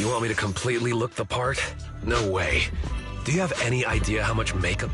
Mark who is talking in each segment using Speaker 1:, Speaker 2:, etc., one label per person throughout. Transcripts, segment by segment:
Speaker 1: You want me to completely look the part? No way. Do you have any idea how much makeup...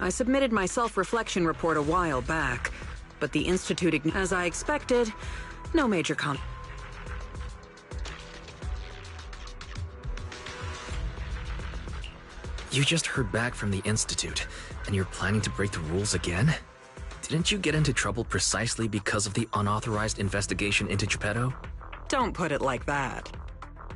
Speaker 2: I submitted my self-reflection report a while back, but the Institute, as I expected, no major
Speaker 3: You just heard back from the Institute, and you're planning to break the rules again? Didn't you get into trouble precisely because of the unauthorized investigation into Geppetto?
Speaker 2: Don't put it like that.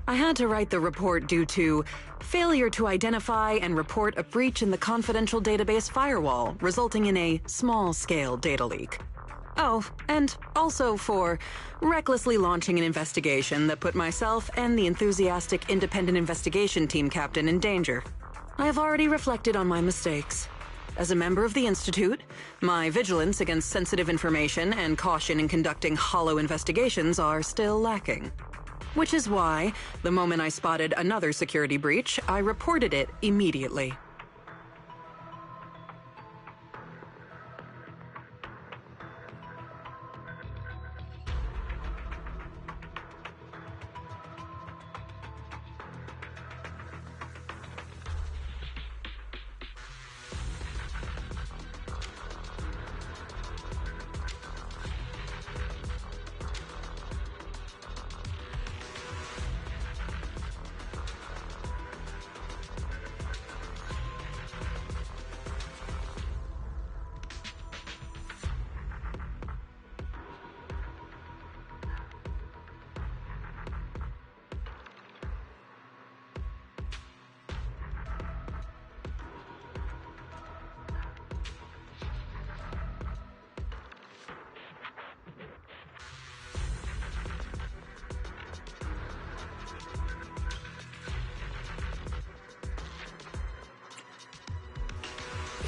Speaker 2: I had to write the report due to failure to identify and report a breach in the confidential database firewall, resulting in a small-scale data leak. Oh, and also for recklessly launching an investigation that put myself and the enthusiastic independent investigation team captain in danger. I have already reflected on my mistakes. As a member of the Institute, my vigilance against sensitive information and caution in conducting hollow investigations are still lacking. Which is why, the moment I spotted another security breach, I reported it immediately.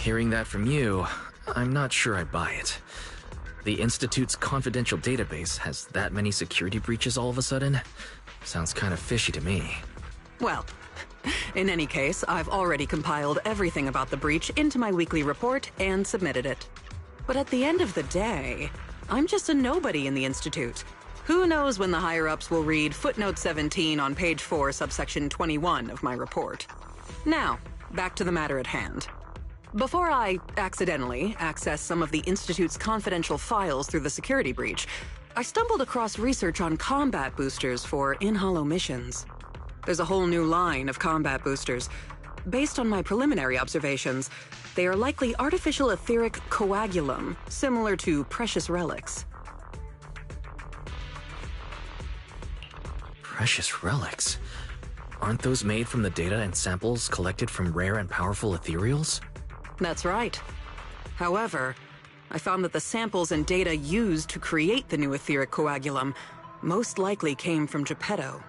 Speaker 3: Hearing that from you, I'm not sure I buy it. The Institute's confidential database has that many security breaches all of a sudden? Sounds kind of fishy to me.
Speaker 2: Well, in any case, I've already compiled everything about the breach into my weekly report and submitted it. But at the end of the day, I'm just a nobody in the Institute. Who knows when the higher-ups will read footnote 17 on page 4, subsection 21 of my report. Now, back to the matter at hand. Before I accidentally accessed some of the Institute's confidential files through the security breach, I stumbled across research on combat boosters for in-hollow missions. There's a whole new line of combat boosters. Based on my preliminary observations, they are likely artificial etheric coagulum, similar to precious relics.
Speaker 3: Precious relics? Aren't those made from the data and samples collected from rare and powerful ethereals?
Speaker 2: That's right. However, I found that the samples and data used to create the new etheric coagulum most likely came from Geppetto.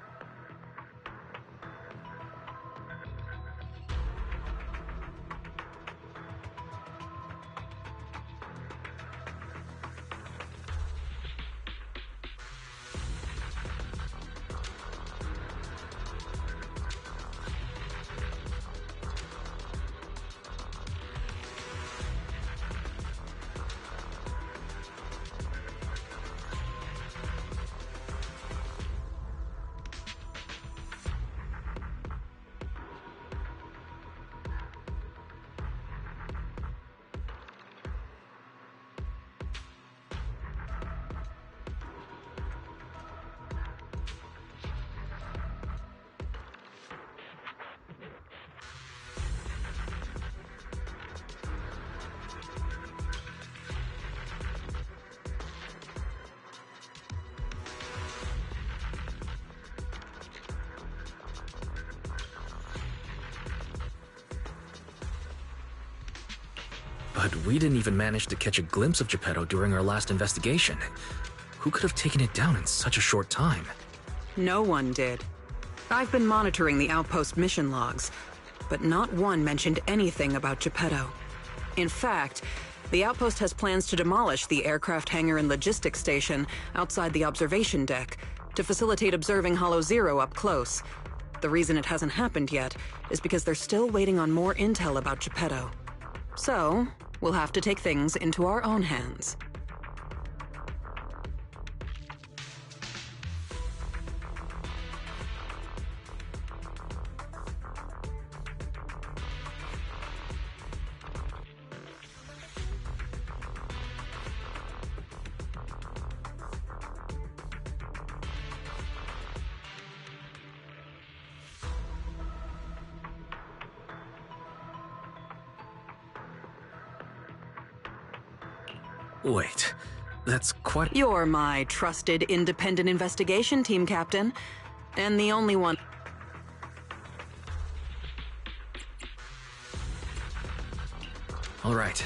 Speaker 3: But we didn't even manage to catch a glimpse of Geppetto during our last investigation. Who could have taken it down in such a short time?
Speaker 2: No one did. I've been monitoring the outpost mission logs, but not one mentioned anything about Geppetto. In fact, the outpost has plans to demolish the aircraft hangar and logistics station outside the observation deck to facilitate observing Hollow Zero up close. The reason it hasn't happened yet is because they're still waiting on more intel about Geppetto. So, we'll have to take things into our own hands.
Speaker 3: Wait, that's quite...
Speaker 2: You're my trusted independent investigation team captain, and the only one...
Speaker 3: All right.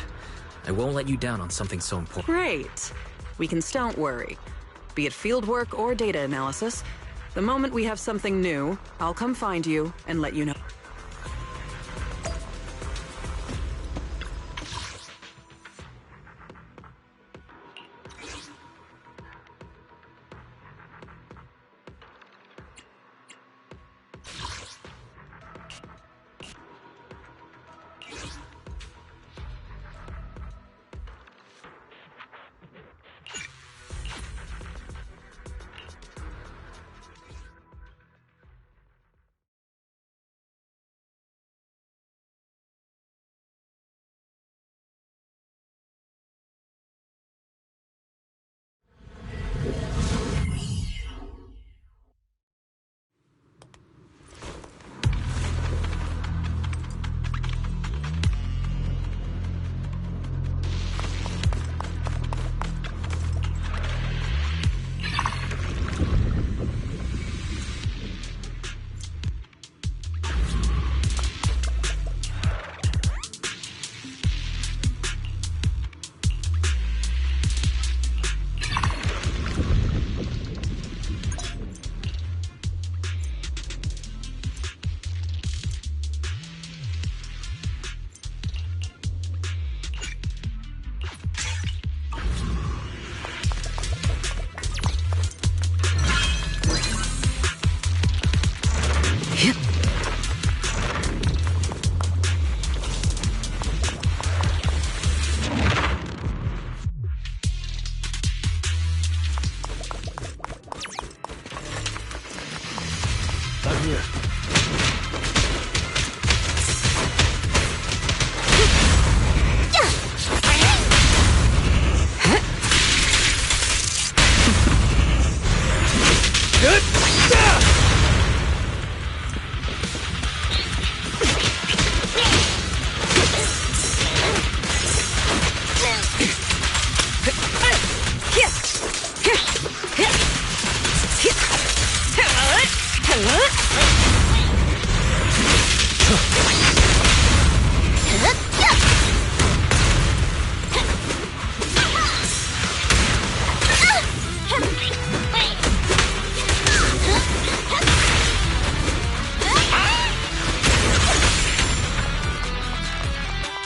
Speaker 3: I won't let you down on something so important.
Speaker 2: Great. Don't worry. Be it field work or data analysis, the moment we have something new, I'll come find you and let you know.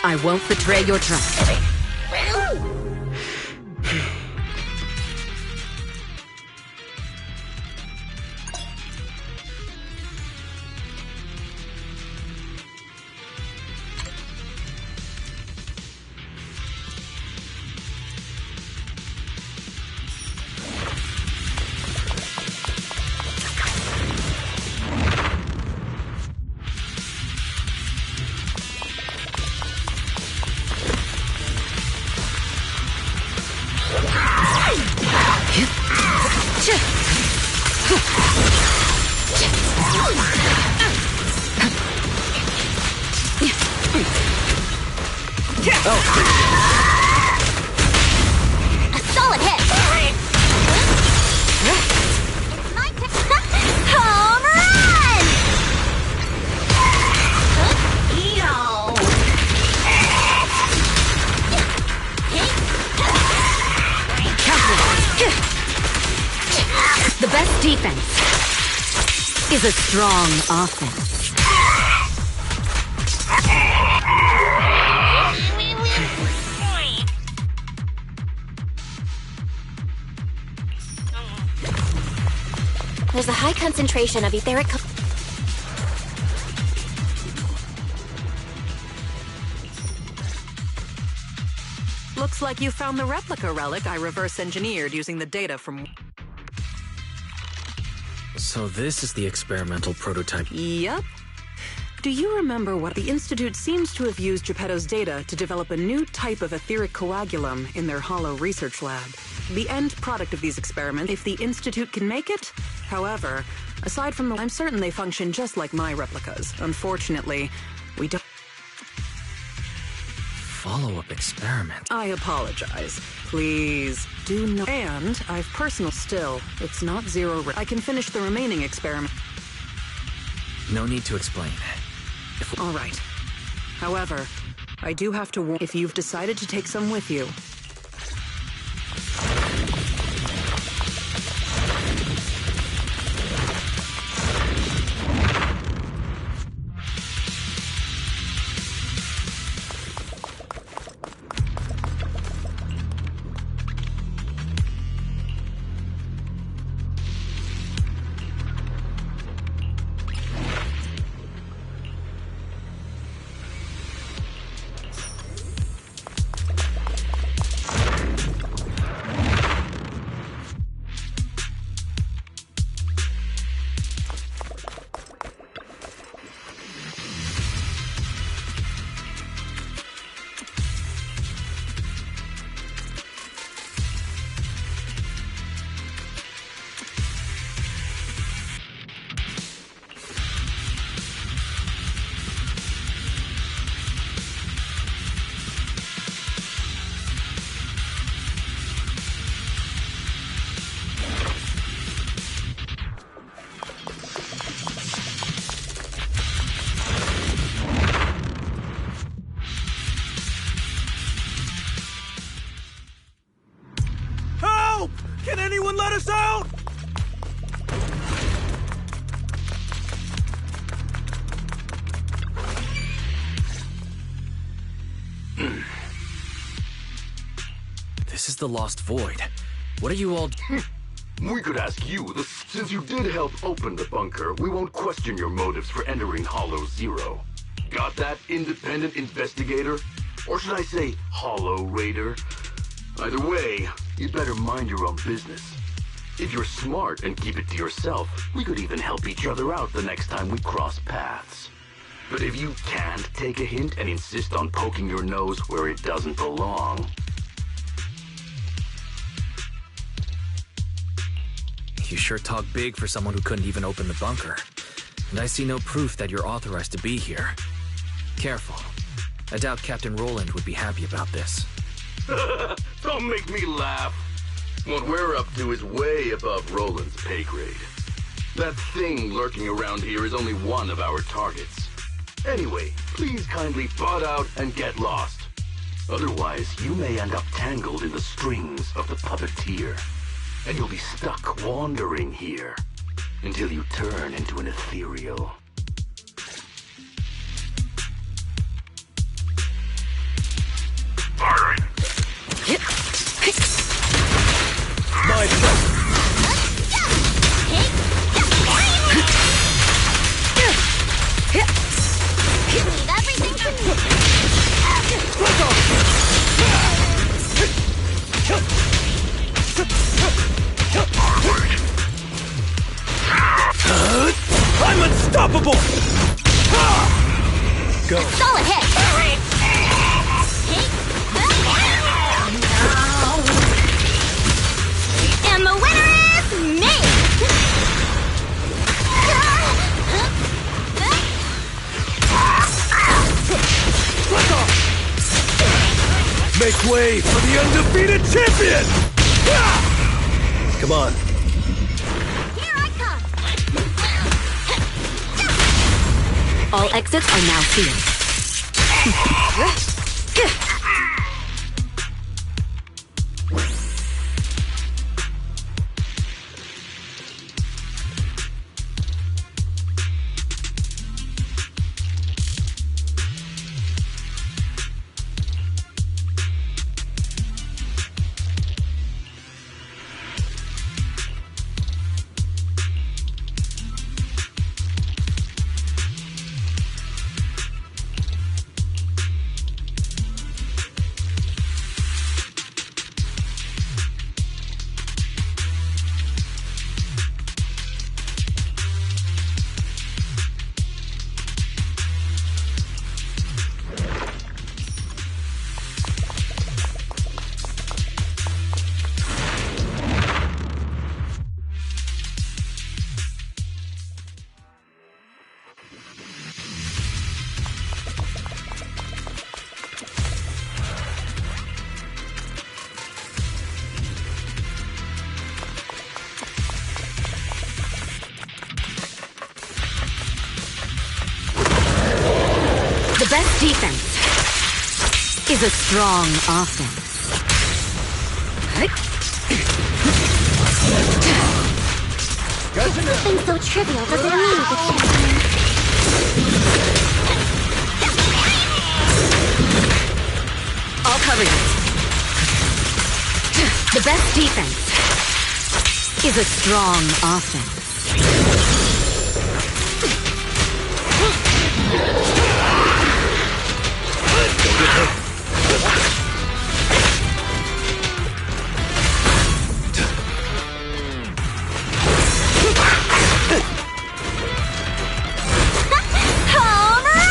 Speaker 4: I won't betray your trust. The best defense is a strong offense.
Speaker 5: There's a high concentration of etheric...
Speaker 2: Looks like you found the replica relic I reverse-engineered using the data from...
Speaker 3: So this is the experimental prototype.
Speaker 2: Yep. Do you remember what the Institute seems to have used Geppetto's data to develop a new type of etheric coagulum in their hollow research lab? The end product of these experiments, if the Institute can make it? However, aside from the... I'm certain they function just like my replicas. Unfortunately, we don't...
Speaker 3: follow-up experiment.
Speaker 2: I apologize. Please, do not. And I've personal still. It's not zero. I can finish the remaining experiment.
Speaker 3: No need to explain.
Speaker 2: All right. However, I do have to warn if you've decided to take some with you.
Speaker 1: Can anyone let us out?
Speaker 3: This is the Lost Void. What are you all...
Speaker 6: We could ask you, since you did help open the bunker, we won't question your motives for entering Hollow Zero. Got that, independent investigator? Or should I say, Hollow Raider? Either way, you'd better mind your own business. If you're smart and keep it to yourself, we could even help each other out the next time we cross paths. But if you can't take a hint and insist on poking your nose where it doesn't belong...
Speaker 3: You sure talk big for someone who couldn't even open the bunker. And I see no proof that you're authorized to be here. Careful. I doubt Captain Roland would be happy about this.
Speaker 6: Don't make me laugh. What we're up to is way above Roland's pay grade. That thing lurking around here is only one of our targets. Anyway, please kindly butt out and get lost. Otherwise, you may end up tangled in the strings of the puppeteer. And you'll be stuck wandering here until you turn into an ethereal. Firing!
Speaker 1: My turn.
Speaker 5: Leave everything to me.
Speaker 1: Let's go! I'm unstoppable! Go.
Speaker 5: Solid hit. And the winner is me!
Speaker 1: Let's go! Make way for the undefeated champion! Come on.
Speaker 5: Here I come!
Speaker 4: All exits are now sealed. defense is a strong offense.
Speaker 5: Something so trivial doesn't mean the champion.
Speaker 4: I'll cover you. The best defense is a strong offense.
Speaker 5: Home run!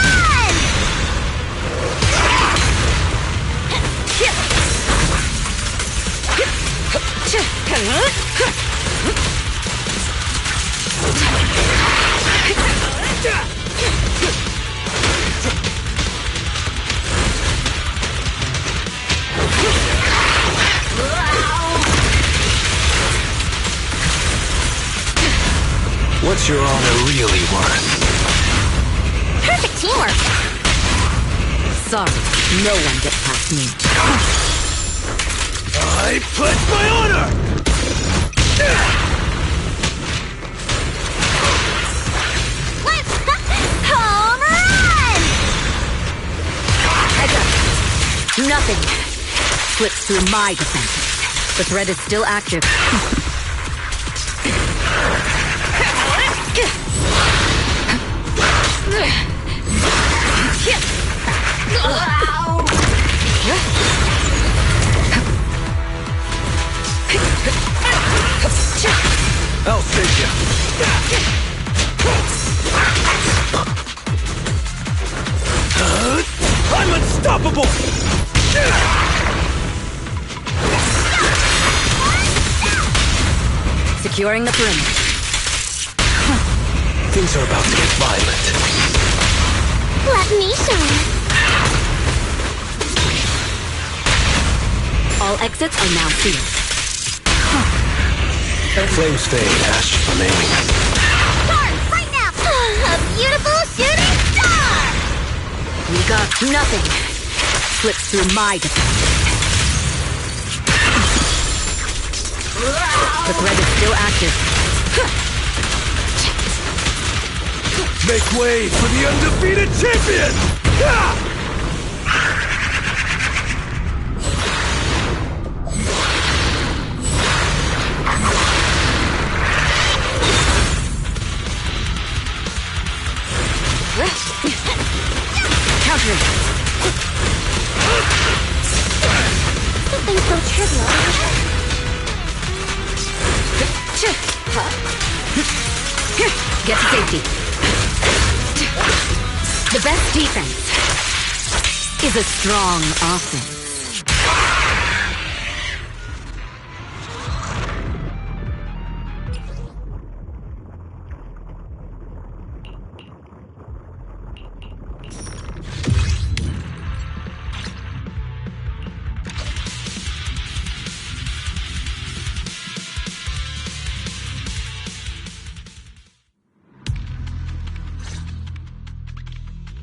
Speaker 1: What's your honor really worth?
Speaker 5: Perfect teamwork.
Speaker 4: Sorry, no one gets past me.
Speaker 1: I pledge my honor!
Speaker 5: Home run!
Speaker 4: Heads up. Nothing slips through my defenses. The threat is still active.
Speaker 1: I'll save you. I'm unstoppable!
Speaker 4: Securing the perimeter.
Speaker 1: Things are about to get violent.
Speaker 5: Let me show you.
Speaker 4: All exits are now sealed.
Speaker 1: Flames fade, ashes remaining.
Speaker 5: Start right now! A beautiful shooting star!
Speaker 4: We got nothing slips through my defense. The threat is still active.
Speaker 1: Make way for the undefeated champion!
Speaker 4: Countering.
Speaker 5: Something so trivial.
Speaker 4: Get to safety. The best defense is a strong offense.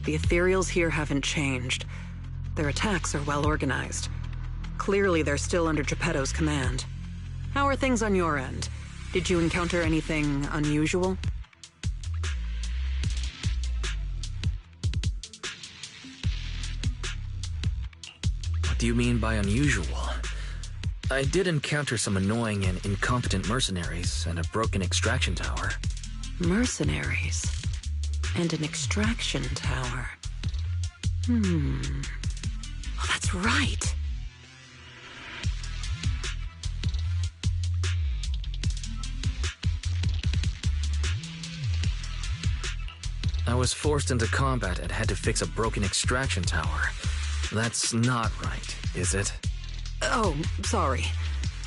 Speaker 2: The ethereals here haven't changed. Their attacks are well organized. Clearly, they're still under Geppetto's command. How are things on your end? Did you encounter anything unusual?
Speaker 3: What do you mean by unusual? I did encounter some annoying and incompetent mercenaries and a broken extraction tower.
Speaker 2: Mercenaries. And an extraction tower. Oh, that's right.
Speaker 3: I was forced into combat and had to fix a broken extraction tower. That's not right, is it?
Speaker 2: Oh, sorry.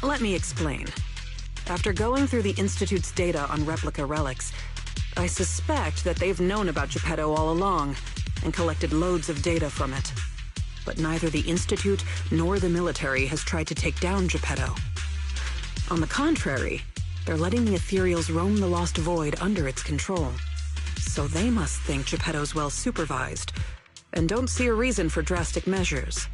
Speaker 2: Let me explain. After going through the Institute's data on replica relics, I suspect that they've known about Geppetto all along and collected loads of data from it. But neither the Institute nor the military has tried to take down Geppetto. On the contrary, they're letting the ethereals roam the Lost Void under its control. So they must think Geppetto's well supervised, and don't see a reason for drastic measures.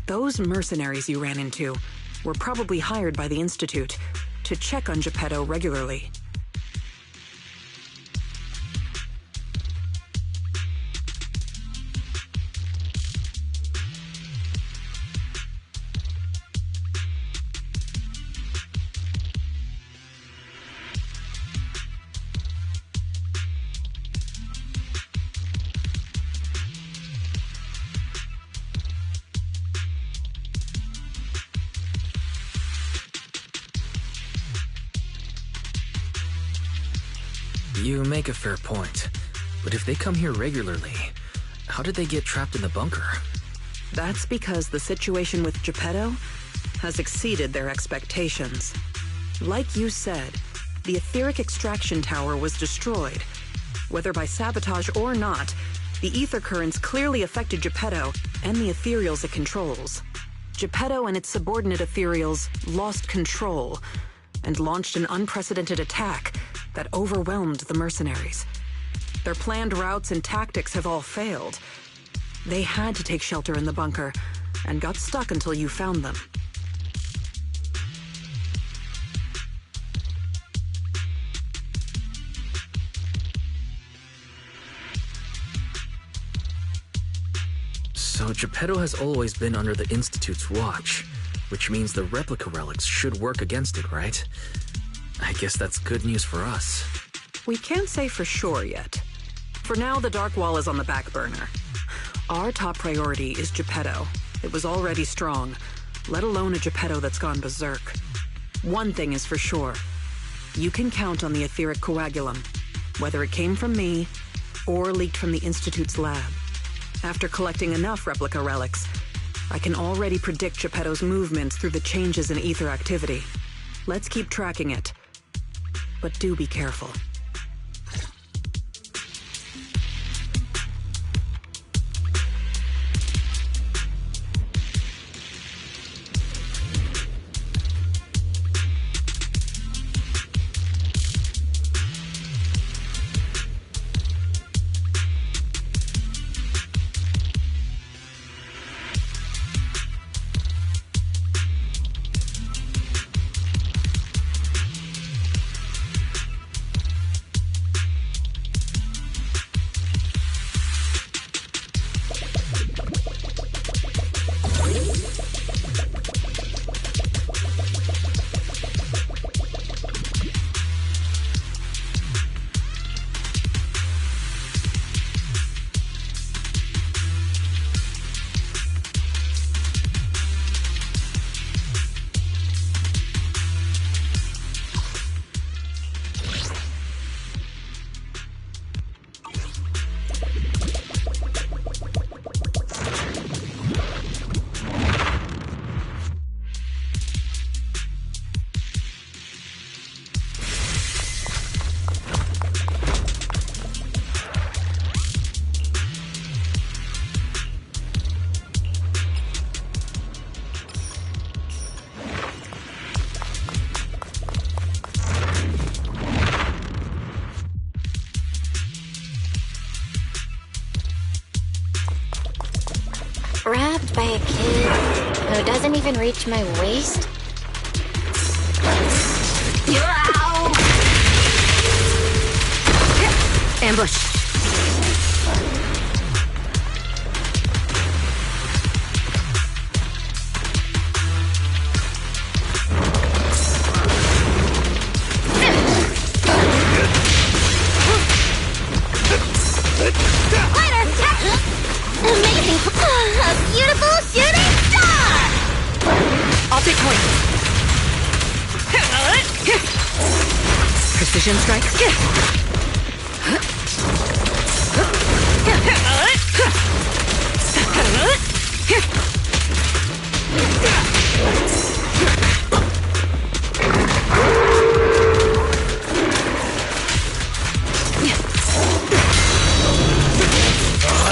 Speaker 2: Those mercenaries you ran into were probably hired by the Institute to check on Geppetto regularly.
Speaker 3: You make a fair point, but if they come here regularly, how did they get trapped in the bunker?
Speaker 2: That's because the situation with Geppetto has exceeded their expectations. Like you said, the etheric extraction tower was destroyed. Whether by sabotage or not, the ether currents clearly affected Geppetto and the ethereals it controls. Geppetto and its subordinate ethereals lost control and launched an unprecedented attack that overwhelmed the mercenaries. Their planned routes and tactics have all failed. They had to take shelter in the bunker and got stuck until you found them.
Speaker 3: So Geppetto has always been under the Institute's watch, which means the replica relics should work against it, right? I guess that's good news for us.
Speaker 2: We can't say for sure yet. For now, the Dark Wall is on the back burner. Our top priority is Geppetto. It was already strong, let alone a Geppetto that's gone berserk. One thing is for sure. You can count on the etheric coagulum, whether it came from me or leaked from the Institute's lab. After collecting enough replica relics, I can already predict Geppetto's movements through the changes in ether activity. Let's keep tracking it. But do be careful.
Speaker 5: Grabbed by a kid who doesn't even reach my waist?
Speaker 4: Ambush.
Speaker 5: Amazing! A beautiful shooting star!
Speaker 4: I'll take point. Precision strikes.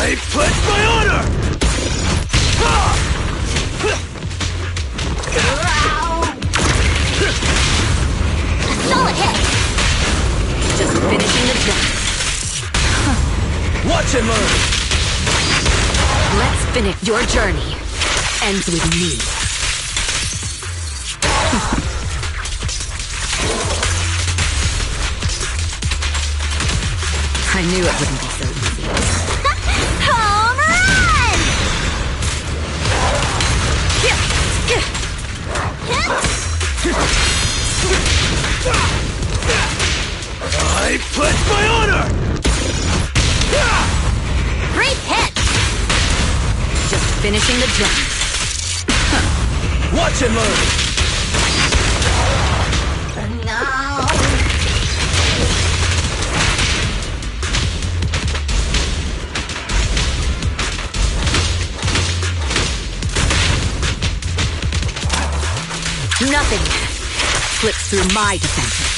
Speaker 1: I pledge my honor!
Speaker 5: Solid hit!
Speaker 4: Just finishing the job.
Speaker 1: Watch and learn!
Speaker 4: Finish your journey. Ends with me. I knew it wouldn't be so easy.
Speaker 5: Home run!
Speaker 1: I pledge my honor!
Speaker 5: Great hit!
Speaker 4: Just finishing the jump.
Speaker 1: Watch and learn!
Speaker 5: No!
Speaker 4: Nothing slips through my defenses.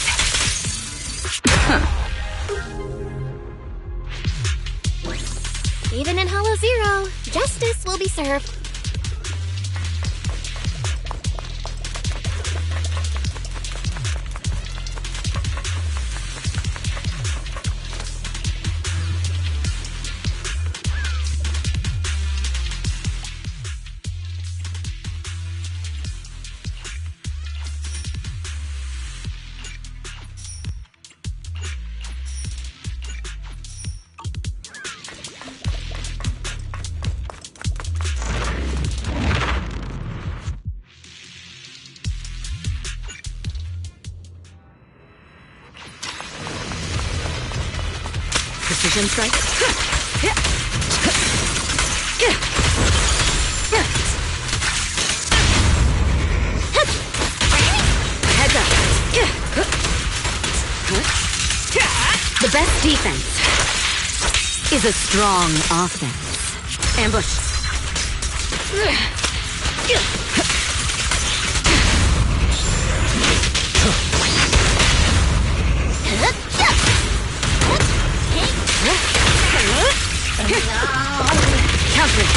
Speaker 5: Even in Hollow Zero, justice will be served.
Speaker 4: Precision strike. Heads up. The best defense is a strong offense. Ambush. Countering.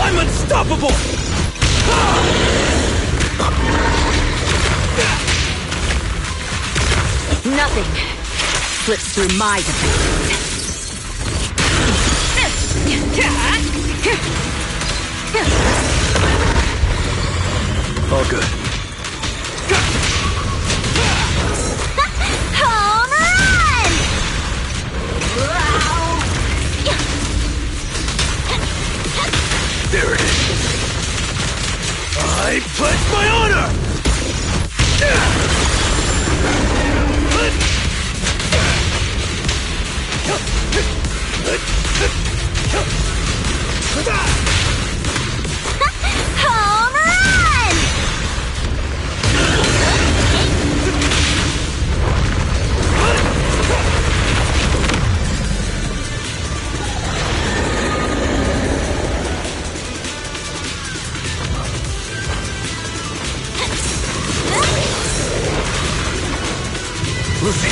Speaker 1: I'm unstoppable!
Speaker 4: Nothing slips through my defenses.
Speaker 1: All good.
Speaker 5: Home run! Wow!
Speaker 1: There it is. I pledge my honor!
Speaker 5: Home run!
Speaker 1: Lucy.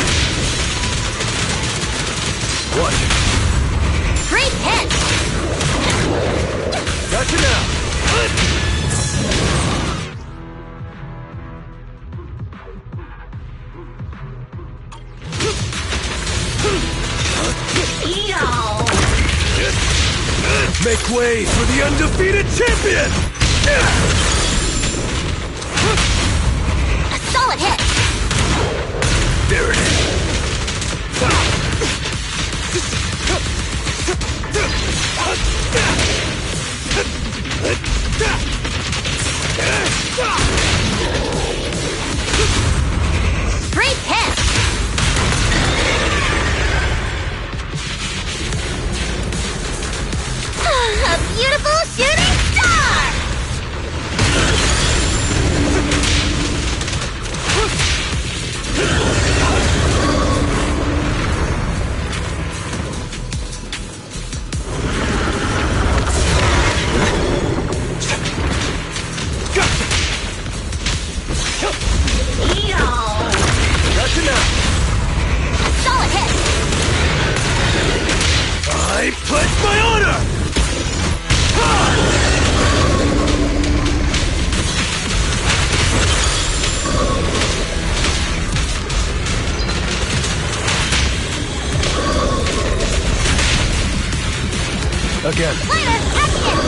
Speaker 1: Watch.
Speaker 5: Great hit!
Speaker 1: Gotcha now.
Speaker 5: Eat all!
Speaker 1: Make way for the undefeated champion!
Speaker 5: A solid hit!
Speaker 1: There it is.
Speaker 5: Great hit! A beautiful shooting star!
Speaker 1: That's enough.
Speaker 5: A solid hit!
Speaker 1: I pledge my honor! Again.
Speaker 5: Later, action!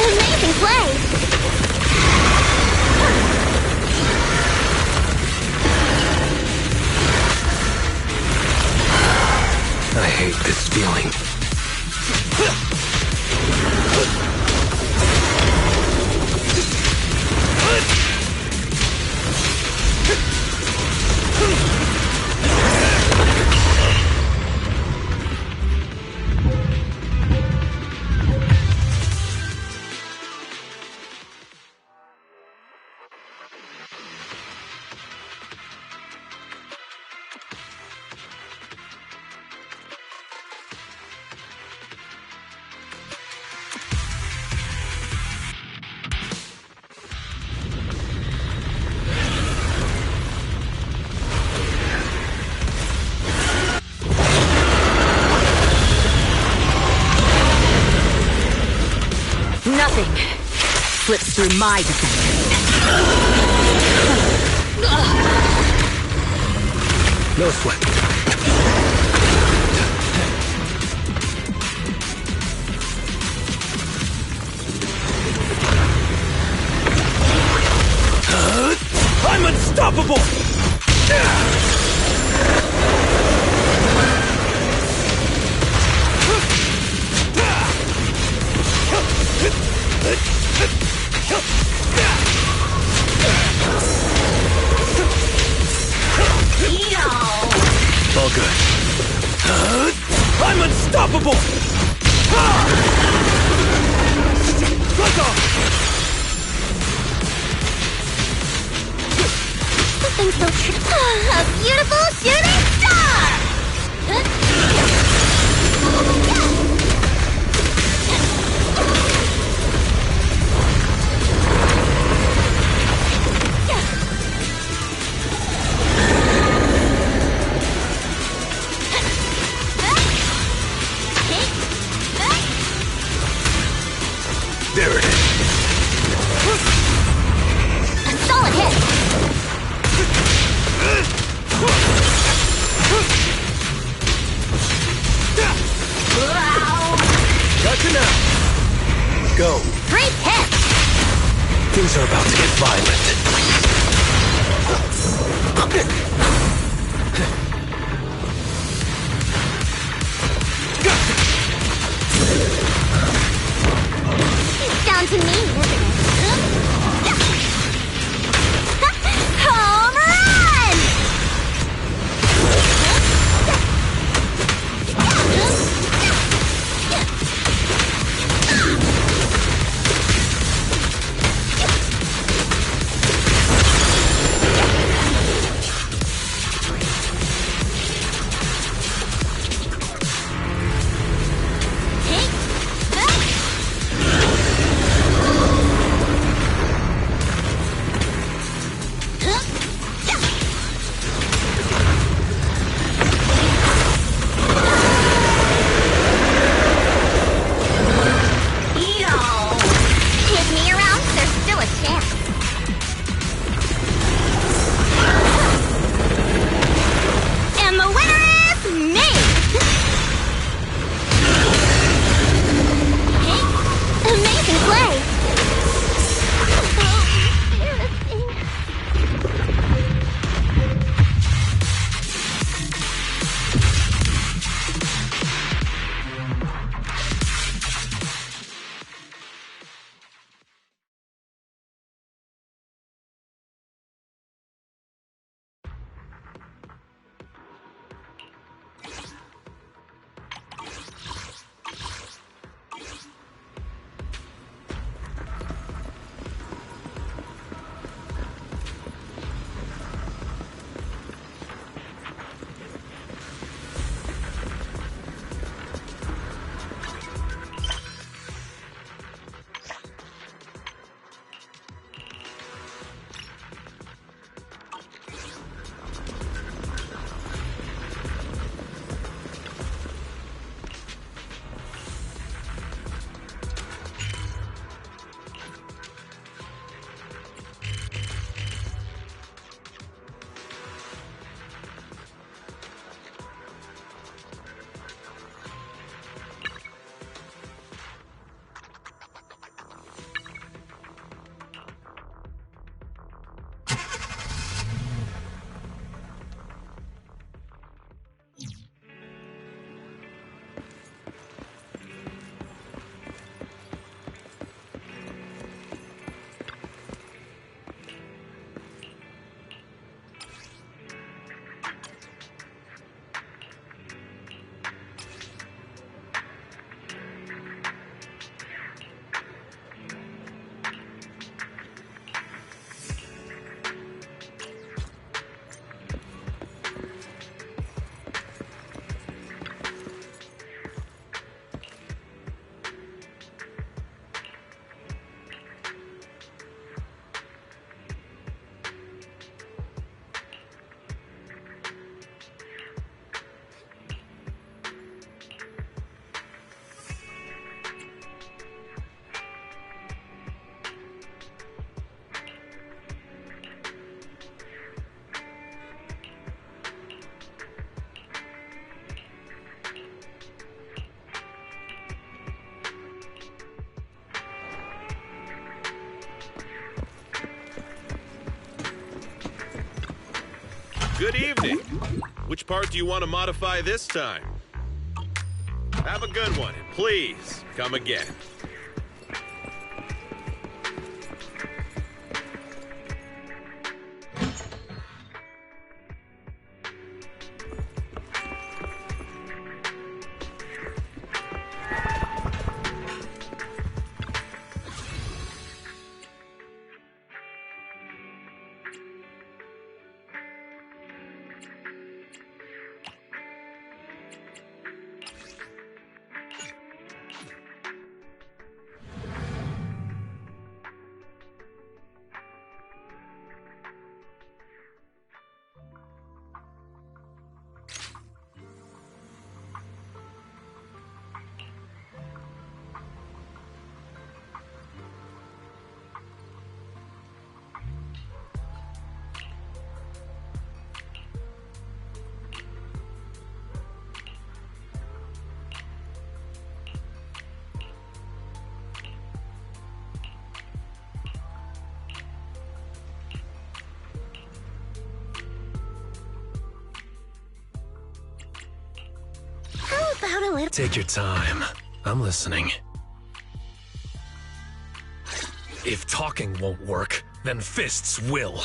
Speaker 5: Amazing play!
Speaker 1: I hate this feeling.
Speaker 4: Nothing slips through my defense.
Speaker 1: No sweat. I'm unstoppable! All good. I'm unstoppable! Let's off!
Speaker 5: Something so a beautiful shooting star!
Speaker 1: There it is.
Speaker 5: A solid hit!
Speaker 1: That's enough. Go.
Speaker 5: Great hit!
Speaker 1: Things are about to get violent.
Speaker 5: It's down to me, isn't it? Home run!
Speaker 7: Good evening. Which part do you want to modify this time? Have a good one, and please, come again.
Speaker 5: How about a little...
Speaker 1: Take your time. I'm listening. If talking won't work, then fists will.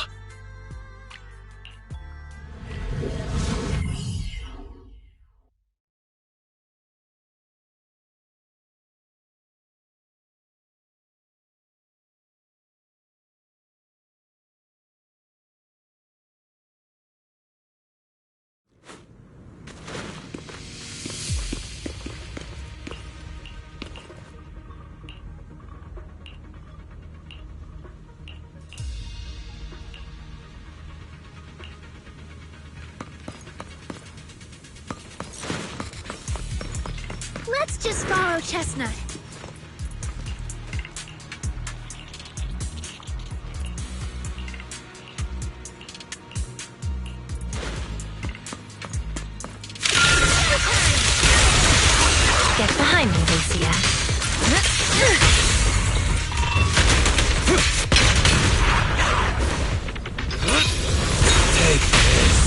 Speaker 5: Let's just follow Chestnut.
Speaker 4: Get behind me, Lucia.
Speaker 1: Take this.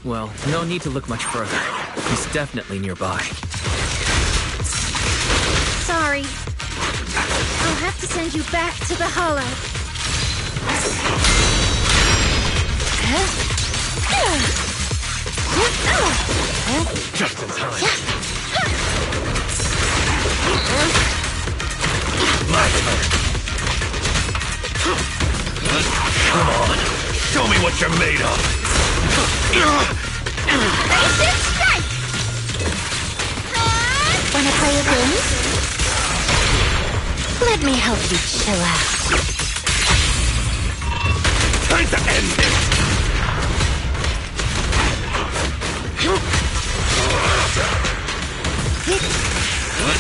Speaker 3: Well, no need to look much further. He's definitely nearby.
Speaker 5: Sorry. I'll have to send you back to the Hollow.
Speaker 1: Just in time. My turn. Come on. Show me what you're made of.
Speaker 5: Basic strike! Wanna play a game?
Speaker 4: Let me help you chill out.
Speaker 1: Time to end this.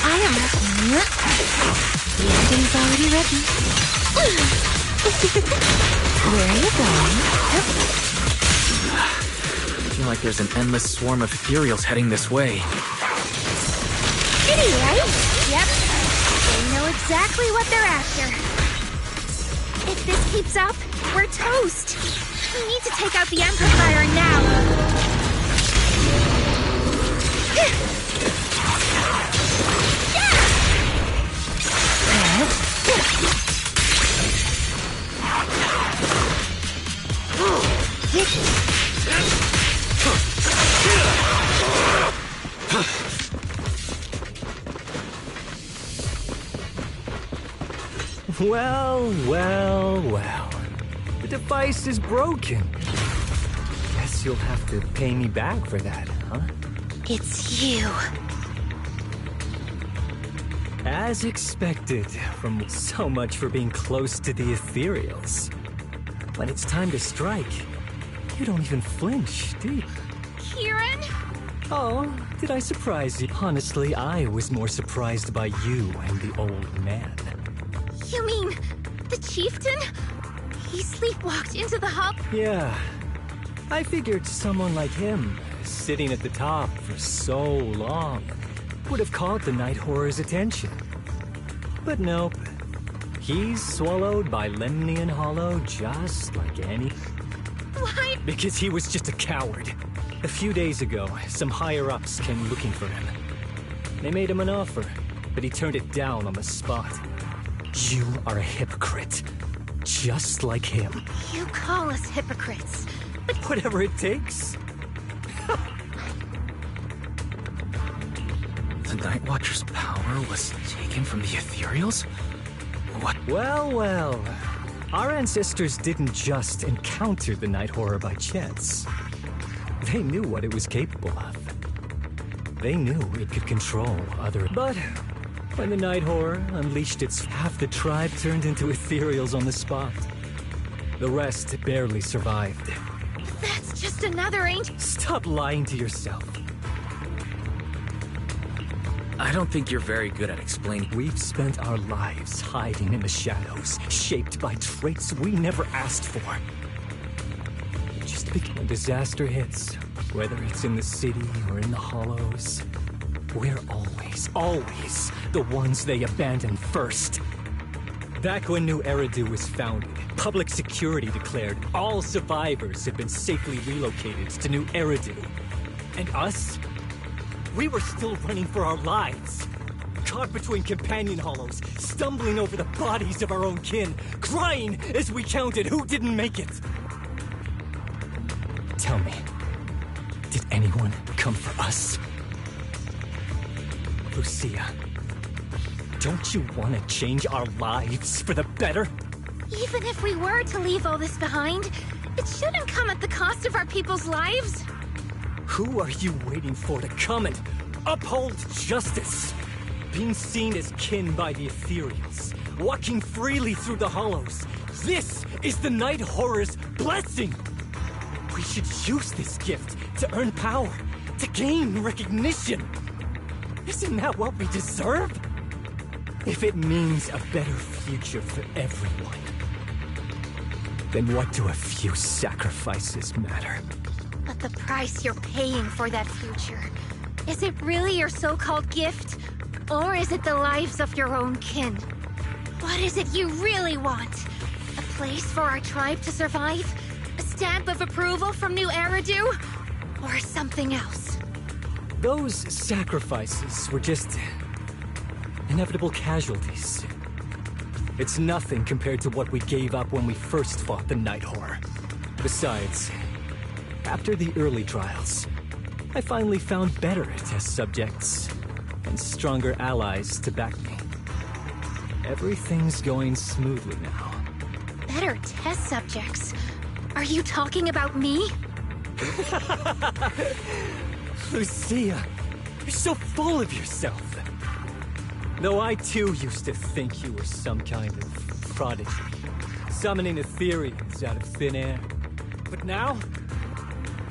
Speaker 4: I am... The ending's already written. Where are you going?
Speaker 3: I feel like there's an endless swarm of ethereals heading this way.
Speaker 5: City, right? Yep. They know exactly what they're after. If this keeps up, we're toast. We need to take out the amplifier now.
Speaker 8: Well, well, well. The device is broken. Guess you'll have to pay me back for that, huh?
Speaker 5: It's you.
Speaker 8: As expected, from so much for being close to the ethereals. When it's time to strike, you don't even flinch, do you?
Speaker 5: Kieran?
Speaker 8: Oh, did I surprise you? Honestly, I was more surprised by you and the old man.
Speaker 5: You mean the chieftain? He sleepwalked into the hub?
Speaker 8: Yeah. I figured someone like him, sitting at the top for so long, would have caught the Night Horror's attention. But nope. He's swallowed by Lemnian Hollow just like any...
Speaker 5: Why?
Speaker 8: Because he was just a coward. A few days ago, some higher-ups came looking for him. They made him an offer, but he turned it down on the spot. You are a hypocrite. Just like him.
Speaker 5: You call us hypocrites, but
Speaker 8: Whatever it takes.
Speaker 3: The Night Watcher's power was taken from the ethereals? What?
Speaker 8: Well, well. Our ancestors didn't just encounter the Night Horror by chance. They knew what it was capable of. They knew it could control other... But when the Night Horror unleashed its... half the tribe turned into ethereals on the spot. The rest barely survived.
Speaker 5: that's just another ancient...
Speaker 8: Stop lying to yourself.
Speaker 3: I don't think you're very good at explaining.
Speaker 8: We've spent our lives hiding in the shadows, shaped by traits we never asked for. Just because when disaster hits, whether it's in the city or in the hollows, we're always the ones they abandon first. Back when New Eridu was founded, public security declared all survivors had been safely relocated to New Eridu. And us? We were still running for our lives. Caught between companion hollows, stumbling over the bodies of our own kin, crying as we counted who didn't make it. Tell me, did anyone come for us? Lucia, don't you want to change our lives for the better?
Speaker 5: Even if we were to leave all this behind, it shouldn't come at the cost of our people's lives.
Speaker 8: Who are you waiting for to come and uphold justice? Being seen as kin by the ethereals, walking freely through the hollows. This is the Night Horror's blessing! We should use this gift to earn power, to gain recognition. Isn't that what we deserve? If it means a better future for everyone, then what do a few sacrifices matter?
Speaker 5: But the price you're paying for that future, is it really your so-called gift? Or is it the lives of your own kin? What is it you really want? A place for our tribe to survive? A stamp of approval from New Eridu? Or something else?
Speaker 8: Those sacrifices were just inevitable casualties. It's nothing compared to what we gave up when we first fought the Night Horror. Besides, after the early trials, I finally found better test subjects and stronger allies to back me. Everything's going smoothly now.
Speaker 5: Better test subjects? Are you talking about me?
Speaker 8: Lucia, you're so full of yourself. Though I too used to think you were some kind of prodigy, summoning ethereals out of thin air. But now,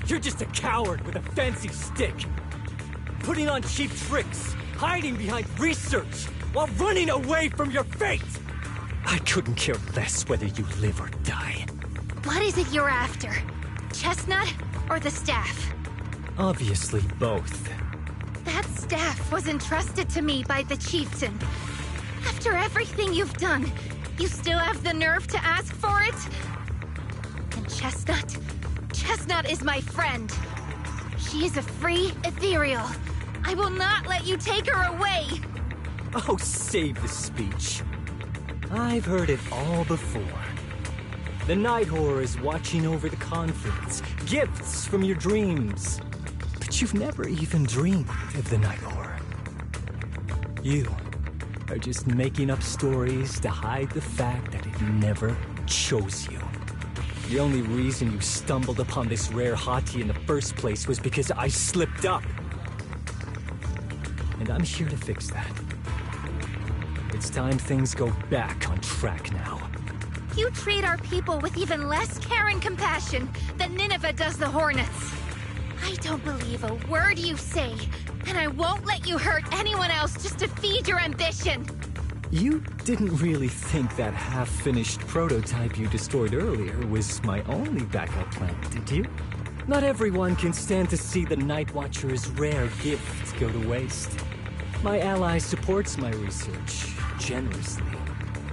Speaker 8: you're just a coward with a fancy stick, putting on cheap tricks, hiding behind research, while running away from your fate! I couldn't care less whether you live or die.
Speaker 5: What is it you're after? Chestnut or the staff?
Speaker 8: Obviously both.
Speaker 5: That staff was entrusted to me by the chieftain. After everything you've done, You still have the nerve to ask for it? And Chestnut? Chestnut is my friend. She is a free ethereal. I will not let you take her away!
Speaker 8: Oh, save the speech. I've heard it all before. The Night Horror is watching over the conflicts, gifts from your dreams. But you've never even dreamed of the Night Horror. You are just making up stories to hide the fact that it never chose you. The only reason you stumbled upon this rare hottie in the first place was because I slipped up. And I'm here to fix that. It's time things go back on track now.
Speaker 5: You treat our people with even less care and compassion than Nineveh does the Hornets. I don't believe a word you say, and I won't let you hurt anyone else just to feed your ambition.
Speaker 8: You didn't really think that half-finished prototype you destroyed earlier was my only backup plan, did you? Not everyone can stand to see the Night Watcher's rare gift go to waste. My ally supports my research generously.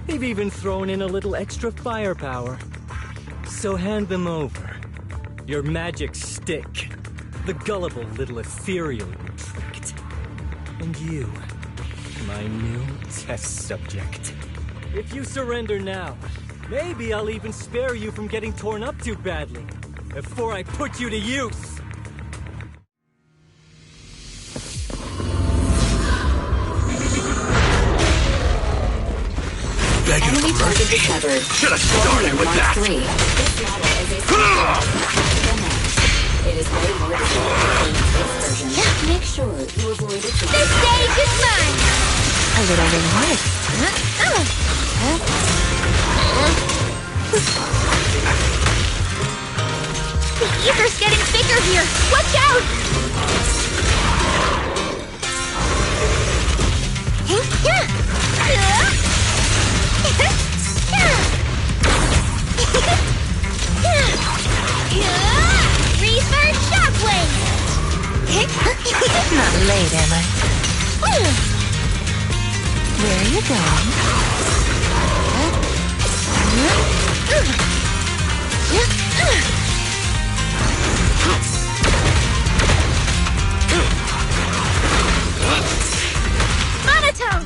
Speaker 8: They've even thrown in a little extra firepower. So hand them over. Your magic stick. The gullible little ethereal you tricked. And you, my new test subject. If you surrender now, maybe I'll even spare you from getting torn up too badly before I put you to use.
Speaker 1: Begging for mercy. Should have started with that.
Speaker 4: It is way more difficult version. Make sure you avoid it.
Speaker 5: The stage is mine!
Speaker 4: A little reward.
Speaker 5: The ether's getting bigger here! Watch out! Reaper Shockwave!
Speaker 4: Not late, am I? Where are you going?
Speaker 5: Monotone!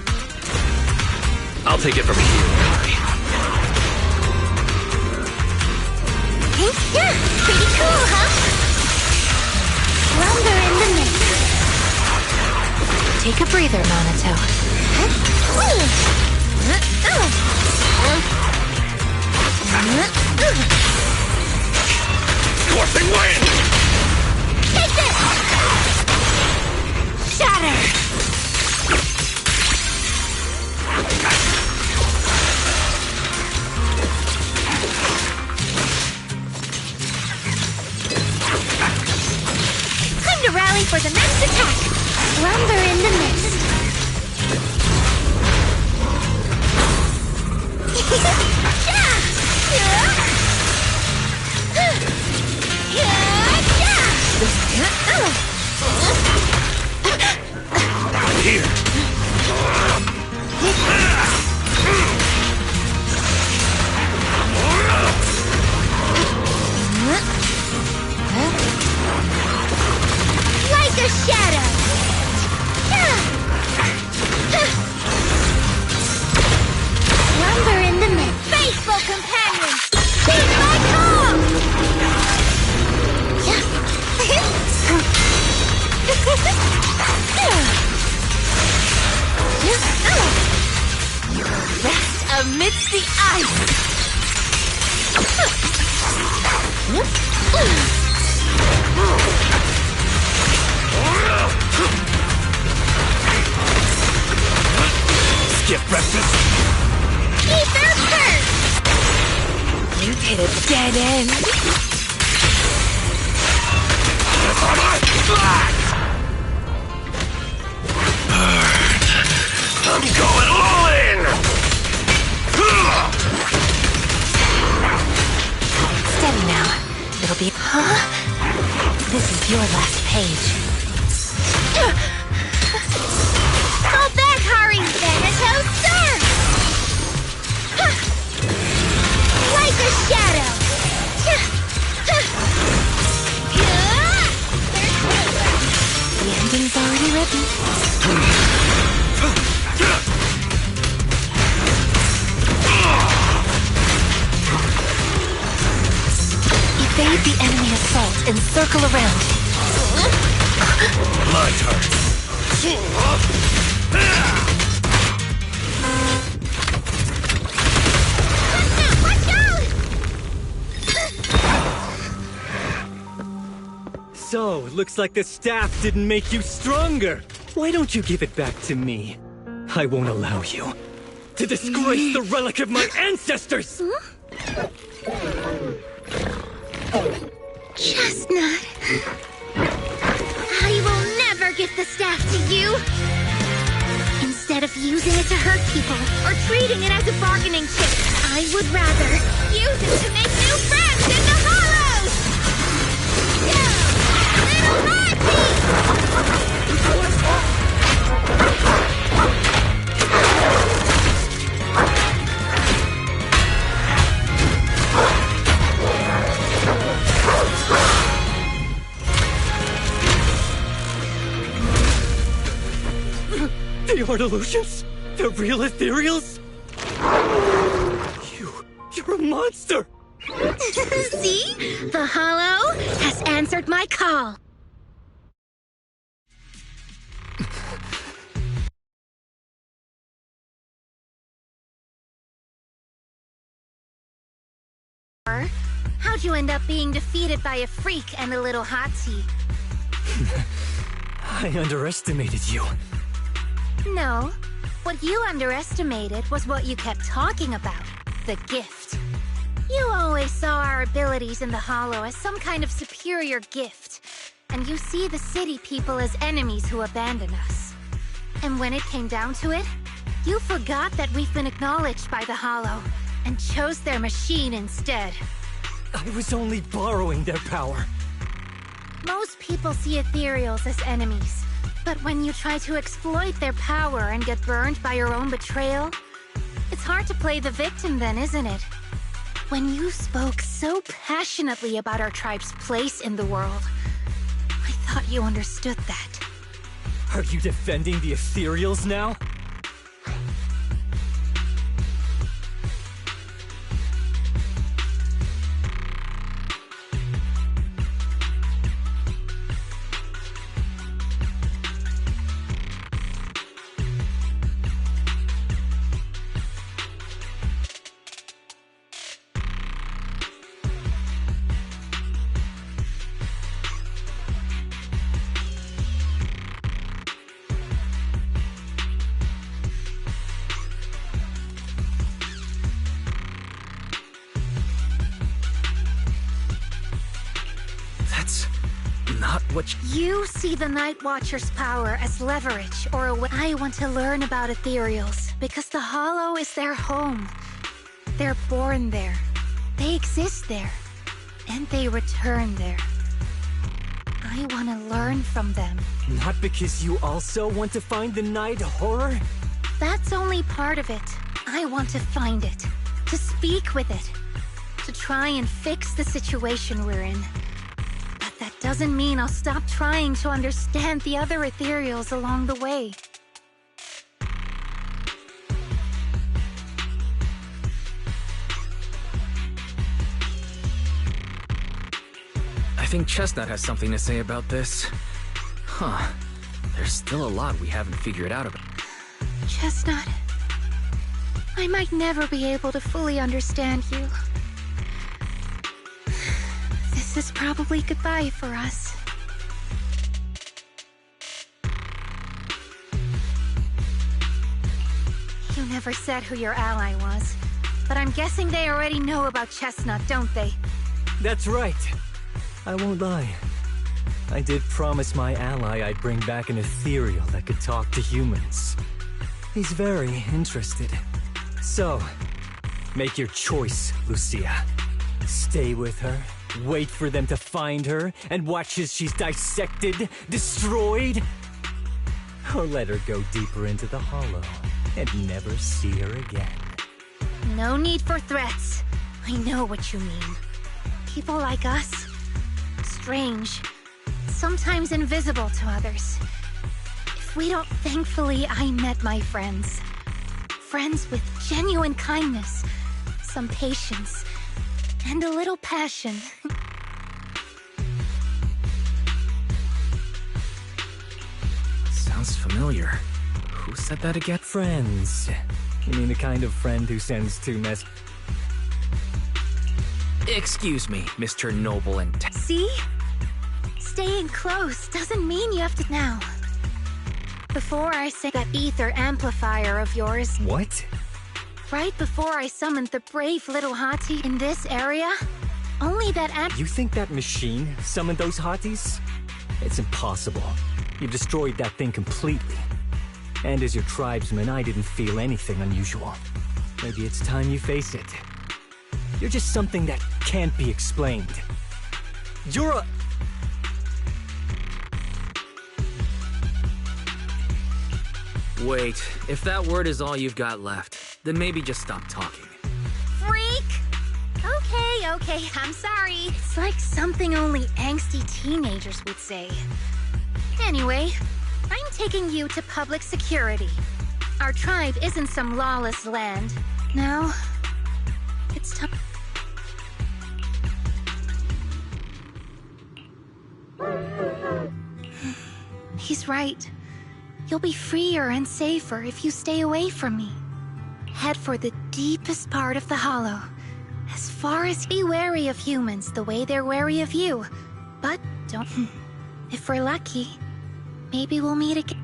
Speaker 1: I'll take it from here, Harry.
Speaker 5: Pretty cool, huh? Lumber in the mix.
Speaker 4: Take a breather, Monotone.
Speaker 1: Scorching wind!
Speaker 5: Take this! Shatter! Time to rally for the next attack! Lumber in the mist.
Speaker 1: Here.
Speaker 5: Like a shadow! Lumber in the mist. Faithful companion! Keep my call! Rest amidst the ice!
Speaker 1: Skip breakfast.
Speaker 5: Ether curse!
Speaker 4: You've hit a dead end.
Speaker 1: I'm going all in!
Speaker 4: Steady now. It'll be... Huh? This is your last page.
Speaker 5: Fall back, Hari! Thanatos, sir! Ending's already written. Evade the enemy assault and circle around.
Speaker 1: My turn.
Speaker 8: So, it looks like the staff didn't make you stronger. Why don't you give it back to me? I won't allow you to disgrace the relic of my ancestors!
Speaker 5: Chestnut. I will never give the staff to you. Instead of using it to hurt people or treating it as a bargaining chip, I would rather use it to make new friends in the Hollows! Little Monty!
Speaker 8: They aren't illusions? They're real ethereals? You're a monster!
Speaker 5: See? The Hollow has answered my call. How'd you end up being defeated by a freak and a little hot tea?
Speaker 8: I underestimated you.
Speaker 5: No. What you underestimated was what you kept talking about. The gift. You always saw our abilities in the Hollow as some kind of superior gift. And you see the city people as enemies who abandon us. And when it came down to it, you forgot that we've been acknowledged by the Hollow and chose their machine instead.
Speaker 8: I was only borrowing their power.
Speaker 5: Most people see ethereals as enemies. But when you try to exploit their power and get burned by your own betrayal, it's hard to play the victim then, isn't it? When you spoke so passionately about our tribe's place in the world, I thought you understood that.
Speaker 8: Are you defending the ethereals now?
Speaker 5: You see the Night Watcher's power as leverage or a way. I want to learn about ethereals because the Hollow is their home. They're born there. They exist there. And they return there. I want to learn from them.
Speaker 8: Not because you also want to find the Night Horror?
Speaker 5: That's only part of it. I want to find it. To speak with it. To try and fix the situation we're in. That doesn't mean I'll stop trying to understand the other ethereals along the way.
Speaker 3: I think Chestnut has something to say about this. Huh. There's still a lot we haven't figured out about.
Speaker 5: Chestnut, I might never be able to fully understand you. This is probably goodbye for us. You never said who your ally was, but I'm guessing they already know about Chestnut, don't they?
Speaker 8: That's right. I won't lie. I did promise my ally I'd bring back an ethereal that could talk to humans. He's very interested. So, make your choice, Lucia. Stay with her, wait for them to find her, and watch as she's dissected, destroyed? Or let her go deeper into the Hollow and never see her again.
Speaker 5: No need for threats. I know what you mean. People like us, strange, sometimes invisible to others. If we don't, thankfully, I met my friends. Friends with genuine kindness, some patience, and a little passion.
Speaker 3: Sounds familiar. Who said that again?
Speaker 8: Friends. You mean the kind of friend who sends two mess...
Speaker 3: Excuse me, Mr. Noble and...
Speaker 5: See? Staying close doesn't mean you have to now. Before I say that ether amplifier of yours...
Speaker 8: What?
Speaker 5: Right before I summoned the brave little hottie in this area, only that
Speaker 8: You think that machine summoned those hotties? It's impossible. You destroyed that thing completely. And as your tribesman, I didn't feel anything unusual. Maybe it's time you face it. You're just something that can't be explained. You're a...
Speaker 3: Wait, if that word is all you've got left, then maybe just stop talking.
Speaker 5: freak! Okay, I'm sorry. It's like something only angsty teenagers would say. Anyway, I'm taking you to public security. Our tribe isn't some lawless land. Now, it's time. He's right. You'll be freer and safer if you stay away from me. Head for the deepest part of the hollow. As far as be wary of humans the way they're wary of you. But don't... If we're lucky, maybe we'll meet again.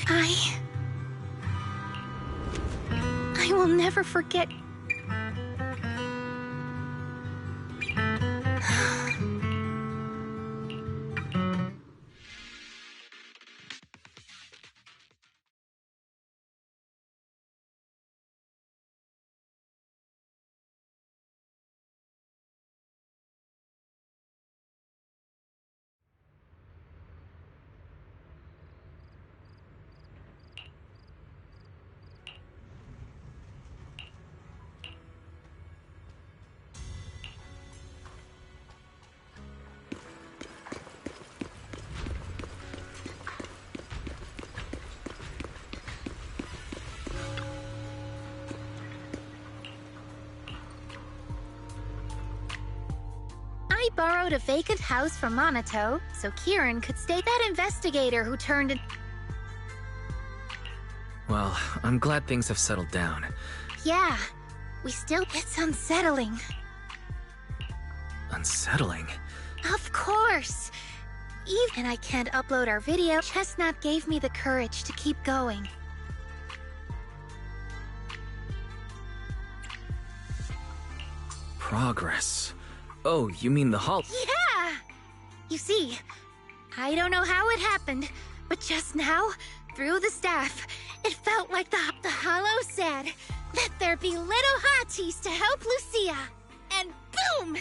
Speaker 5: I will never forget. I borrowed a vacant house from Monato, so Kieran could stay that investigator who turned in...
Speaker 3: Well, I'm glad things have settled down.
Speaker 5: Yeah, we still... It's unsettling.
Speaker 3: Unsettling?
Speaker 5: Of course! Even I can't upload our video, Chestnut gave me the courage to keep going.
Speaker 3: Progress. Oh, you mean the hall?
Speaker 5: Yeah! You see, I don't know how it happened, but just now, through the staff, it felt like the Hollow said, "Let there be little hotties to help Lucia." And boom!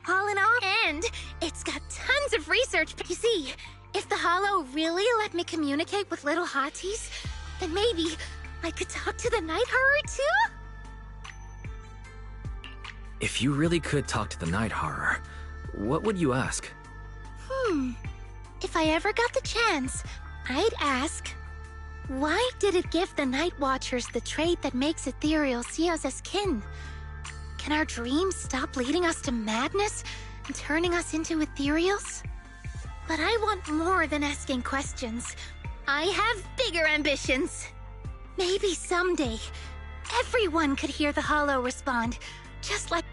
Speaker 5: All in all, and it's got tons of research. You see, if the Hollow really let me communicate with little hotties, then maybe I could talk to the Night Horror too?
Speaker 3: If you really could talk to the Night Horror, what would you ask?
Speaker 5: If I ever got the chance, I'd ask, why did it give the Night Watchers the trait that makes ethereal see us as kin? Can our dreams stop leading us to madness and turning us into ethereals? But I want more than asking questions. I have bigger ambitions. Maybe someday, everyone could hear the Hollow respond, just like...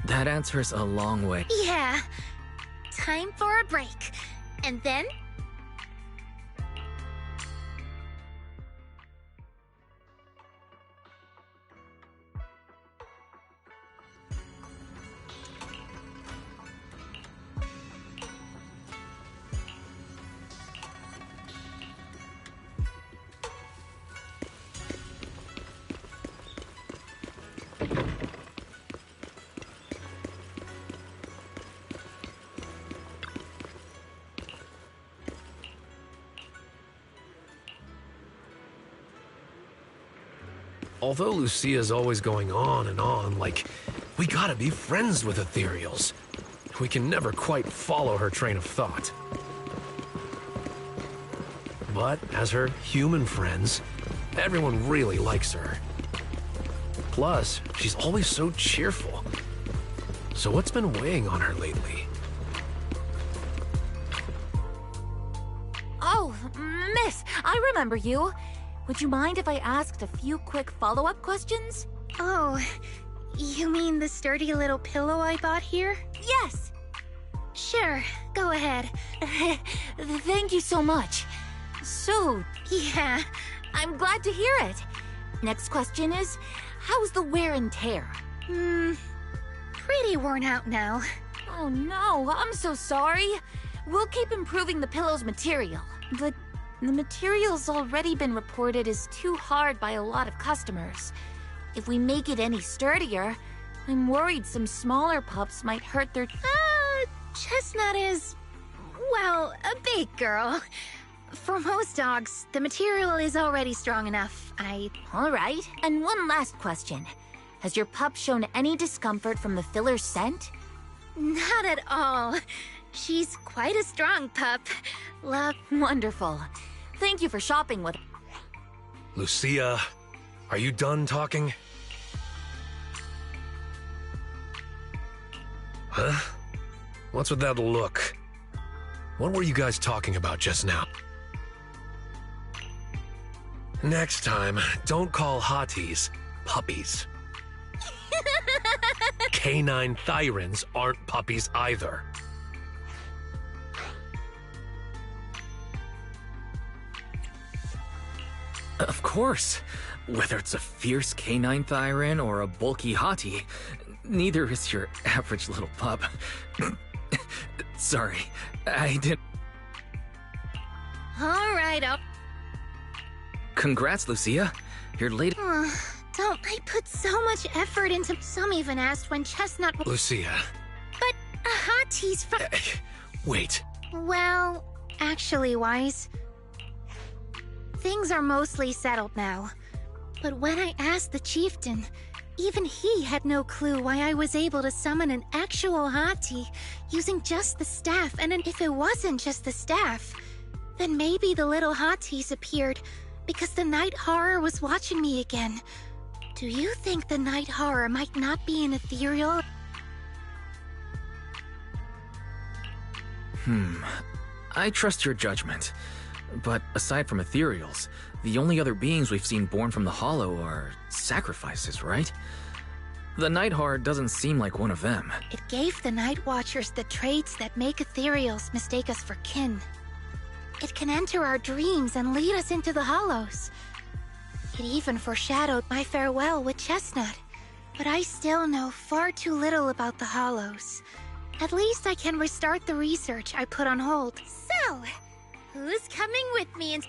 Speaker 3: That answer's a long way.
Speaker 5: Yeah. Time for a break. And then...
Speaker 1: Although Lucia's always going on and on, like, We gotta be friends with ethereals. We can never quite follow her train of thought. But as her human friends, everyone really likes her. Plus, she's always so cheerful. So what's been weighing on her lately?
Speaker 9: Oh, miss, I remember you. Would you mind if I asked a few quick follow-up questions?
Speaker 5: Oh, you mean the sturdy little pillow I bought here?
Speaker 9: Yes.
Speaker 5: Sure, go ahead.
Speaker 9: Thank you so much. So,
Speaker 5: Yeah,
Speaker 9: I'm glad to hear it. Next question is, how's the wear and tear?
Speaker 5: pretty worn out now.
Speaker 9: Oh no, I'm so sorry. We'll keep improving the pillow's material. But the material's already been reported as too hard by a lot of customers. If we make it any sturdier, I'm worried some smaller pups might hurt their...
Speaker 5: Chestnut is, well, a big girl. For most dogs, the material is already strong enough.
Speaker 9: Alright, and one last question. Has your pup shown any discomfort from the filler's scent?
Speaker 5: Not at all. She's quite a strong pup. Love.
Speaker 9: Wonderful. Thank you for shopping with...
Speaker 1: Lucia, are you done talking? Huh? What's with that look? What were you guys talking about just now? Next time, don't call hotties puppies. Canine thyrans aren't puppies either.
Speaker 3: Of course. Whether it's a fierce canine thyran or a bulky hottie, neither is your average little pup. Sorry, I didn't...
Speaker 5: All right, up.
Speaker 3: Congrats, Lucia. Your late...
Speaker 5: Don't I put so much effort into... Some even asked when Chestnut...
Speaker 1: Lucia.
Speaker 5: But a hottie's from...
Speaker 1: Wait.
Speaker 5: Well, actually, Wise, things are mostly settled now. But when I asked the chieftain, even he had no clue why I was able to summon an actual hottie using just the staff. And if it wasn't just the staff, then maybe the little hotties appeared because the night horror was watching me again. Do you think the night horror might not be an ethereal?
Speaker 3: I trust your judgment. But aside from ethereals, the only other beings we've seen born from the Hollow are sacrifices, right? The Night Horror doesn't seem like one of them.
Speaker 5: It gave the Night Watchers the traits that make ethereals mistake us for kin. It can enter our dreams and lead us into the Hollows. It even foreshadowed my farewell with Chestnut. But I still know far too little about the Hollows. At least I can restart the research I put on hold. So, who's coming with me and...